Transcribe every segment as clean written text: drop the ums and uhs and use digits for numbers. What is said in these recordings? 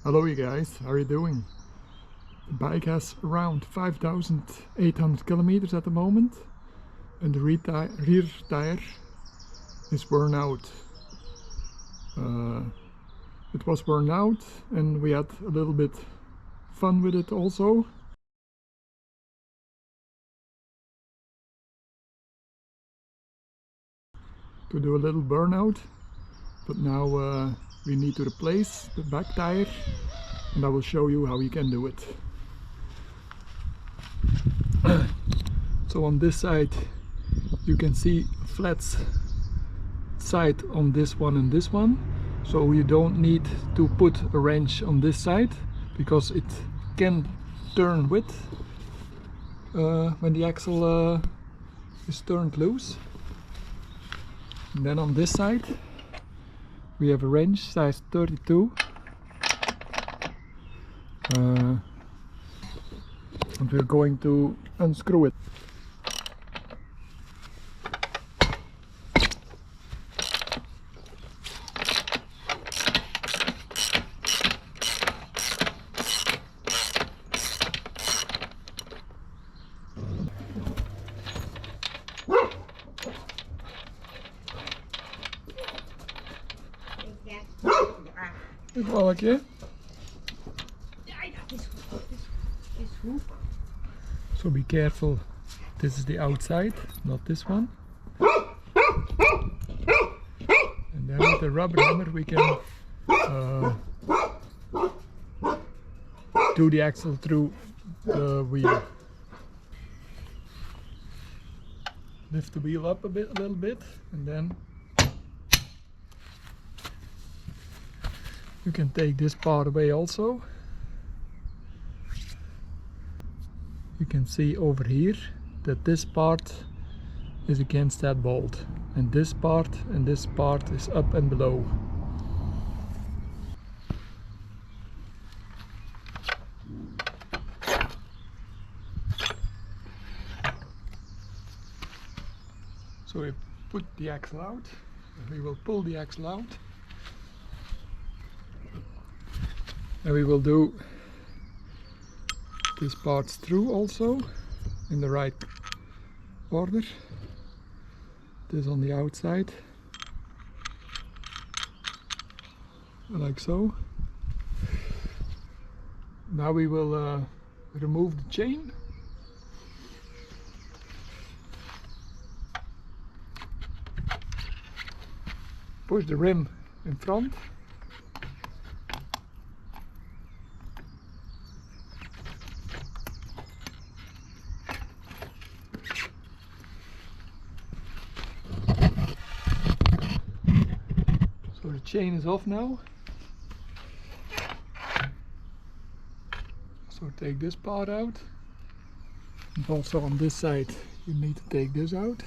Hello you guys, how are you doing? The bike has around 5,800 kilometers at the moment and the rear tire is worn out. It was worn out and we had a little bit fun with it also. To do a little burnout, but now we need to replace the back tire and I will show you how you can do it. So on this side you can see a flat side on this one and this one, so you don't need to put a wrench on this side because it can turn with when the axle is turned loose. And then on this side we have a wrench size 32 and we're going to unscrew it. Dit balkje. So be careful, this is the outside, not this one. And then with the rubber hammer we can do the axle through the wheel. Lift the wheel up a little bit, and then you can take this part away also. You can see over here that this part is against that bolt, and this part is up and below. So we put the axle out, we will pull the axle out. And we will do these parts through also in the right order. This on the outside, like so. Now we will remove the chain. Push the rim in front. So the chain is off now. So take this part out. And also on this side you need to take this out.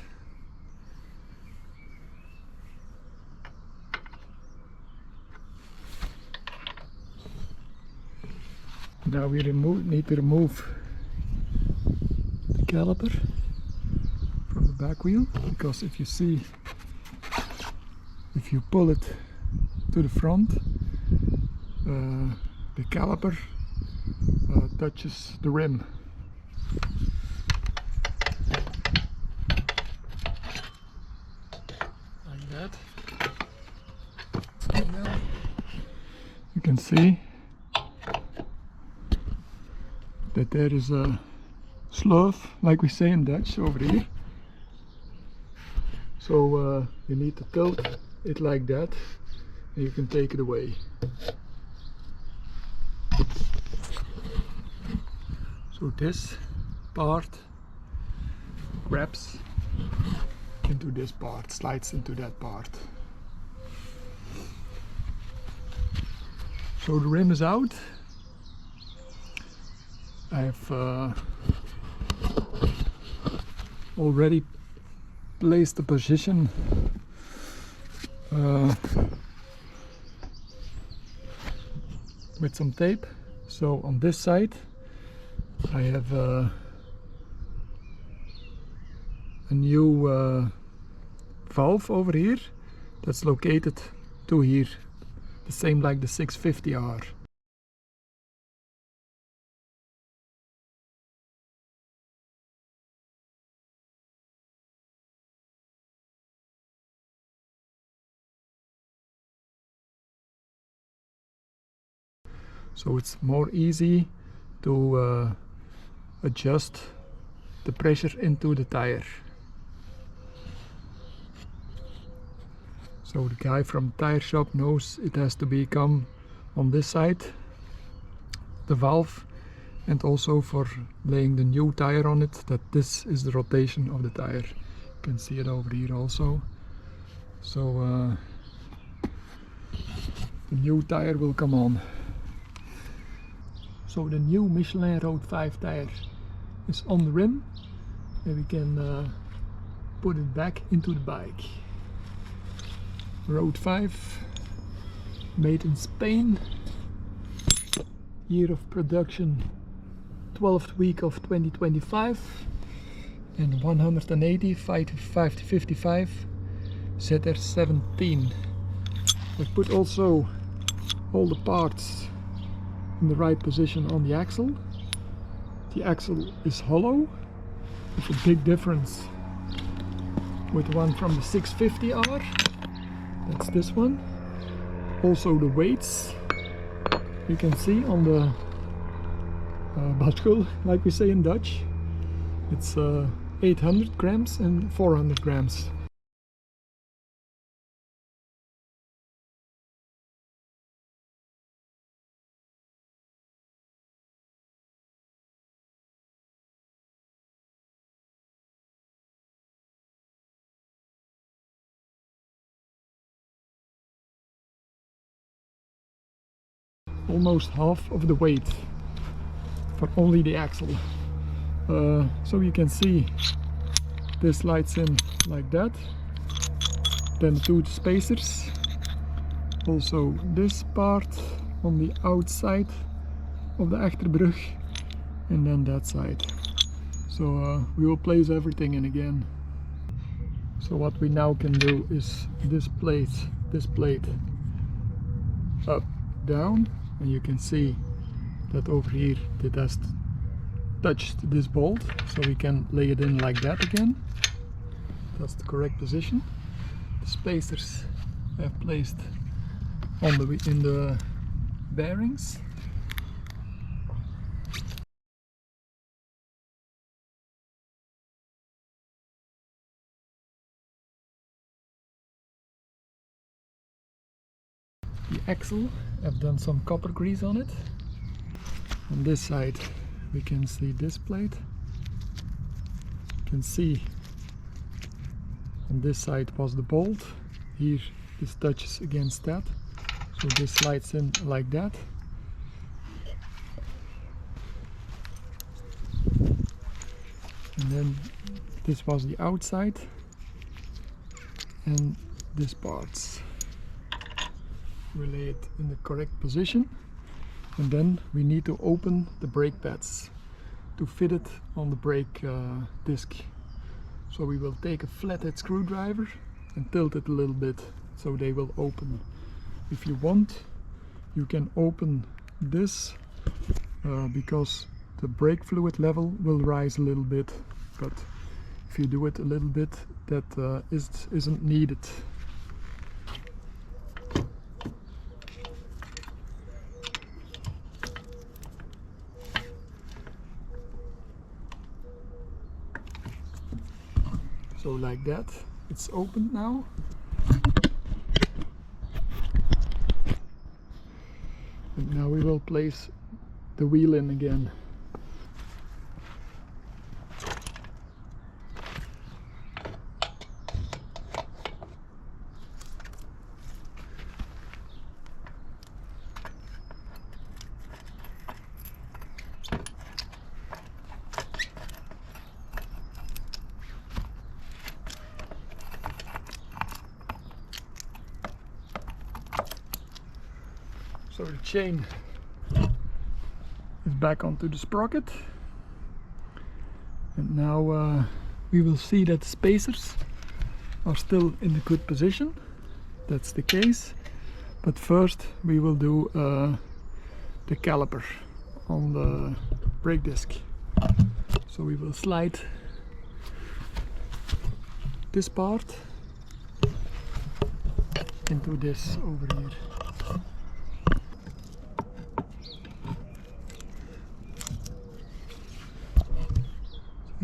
Now we need to remove the caliper from the back wheel, because if you pull it to the front, the caliper touches the rim. Like that. And now you can see that there is a slough, like we say in Dutch, over here. So you need to tilt it like that and you can take it away. So this part wraps into this part, slides into that part. So the rim is out. I have already placed the position with some tape. So on this side I have a new valve over here that's located to here, the same like the 650R. so it's more easy to adjust the pressure into the tire. So the guy from the tire shop knows it has to become on this side, the valve, and also for laying the new tire on it, that this is the rotation of the tire. You can see it over here also. So the new tire will come on. So the new Michelin Road 5 tire is on the rim, and we can put it back into the bike. Road 5, made in Spain, year of production 12th week of 2025, and 180 5 to 55 ZR17. I put also all the parts in the right position on the axle. The axle is hollow, with a big difference with one from the 650R. That's this one. Also the weights you can see on the bashkul, like we say in Dutch. It's 800 grams and 400 grams. Almost half of the weight for only the axle. So you can see this slides in like that. Then two spacers. Also this part on the outside of the achterbrug, and then that side. So we will place everything in again. So what we now can do is this plate up, down, and you can see that over here it has touched this bolt, so we can lay it in like that again. That's the correct position. The spacers I have placed on in the bearings. The axle, I've done some copper grease on it. On this side we can see this plate. You can see on this side was the bolt. Here this touches against that, so this slides in like that. And then this was the outside, and this parts. We lay it in the correct position, and then we need to open the brake pads to fit it on the brake disc. So we will take a flathead screwdriver and tilt it a little bit so they will open. If you want, you can open this because the brake fluid level will rise a little bit, but if you do it a little bit, that isn't needed. So like that, it's opened now. And now we will place the wheel in again. So the chain is back onto the sprocket, and now we will see that the spacers are still in a good position. That's the case, but first we will do the caliper on the brake disc. So we will slide this part into this over here.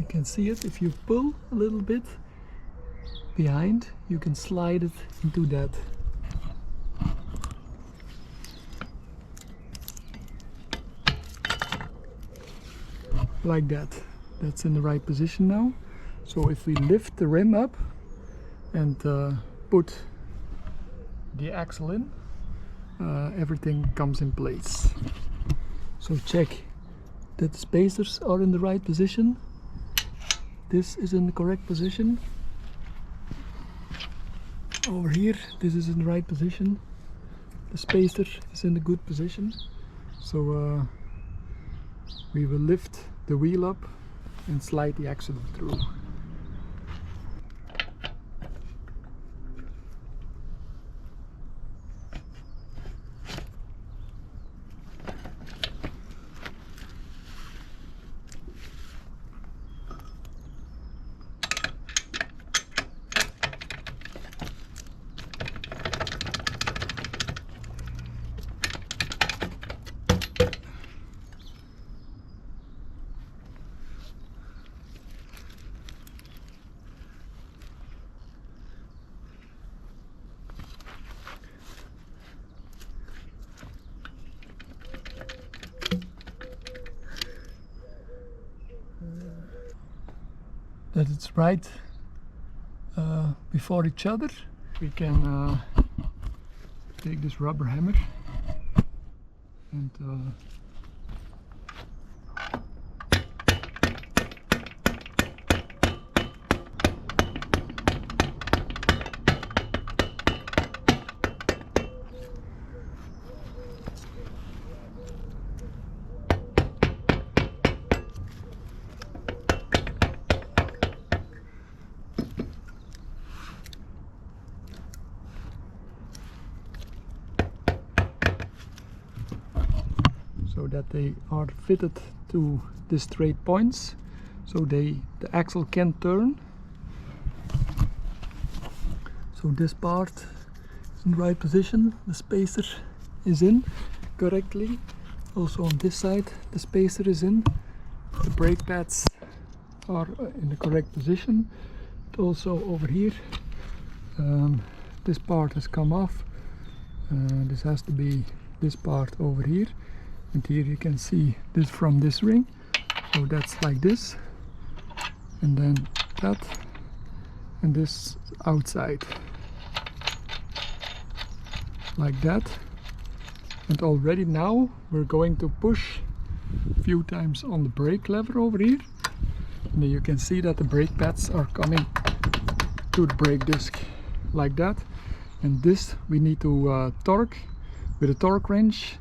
You can see it if you pull a little bit behind, you can slide it into that. Like that. That's in the right position now. So if we lift the rim up and put the axle in, everything comes in place. So check that the spacers are in the right position. This is in the correct position. Over here, this is in the right position. The spacer is in the good position. So we will lift the wheel up and slide the axle through. That it's right before each other, we can take this rubber hammer and so that they are fitted to the straight points, so the axle can turn. So this part is in the right position, the spacer is in correctly. Also on this side the spacer is in, the brake pads are in the correct position. But also over here, this part has come off. This has to be this part over here. And here you can see this from this ring, so that's like this, and then that, and this outside, like that. And already now we're going to push a few times on the brake lever over here, and then you can see that the brake pads are coming to the brake disc, like that. And this we need to torque with a torque wrench,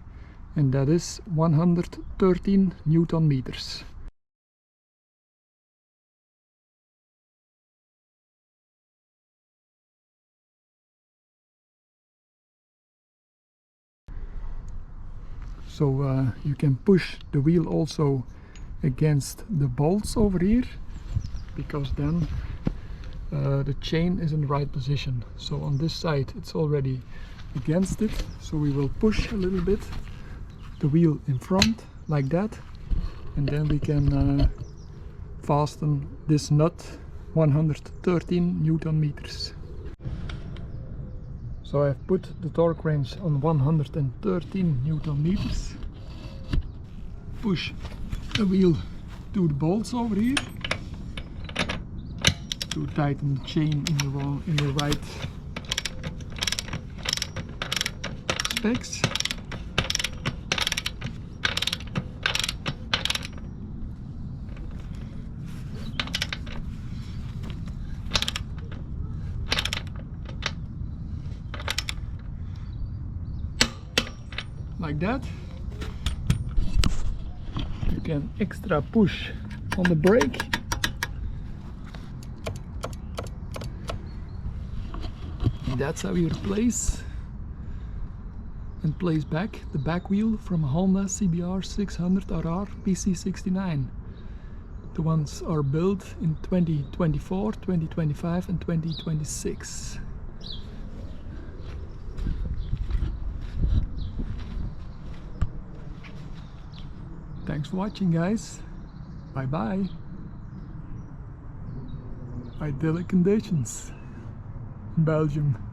and that is 113 Newton meters. So you can push the wheel also against the bolts over here, because then the chain is in the right position. So on this side it's already against it, so we will push a little bit the wheel in front like that, and then we can fasten this nut 113 Newton meters. So I've put the torque wrench on 113 Newton meters. Push the wheel to the bolts over here to tighten the chain in the right specs. Like that. You can extra push on the brake. And that's how you replace and place back the back wheel from a Honda CBR600RR PC69. The ones are built in 2024, 2025 and 2026. Thanks for watching, guys. Bye bye. idyllic conditions in Belgium.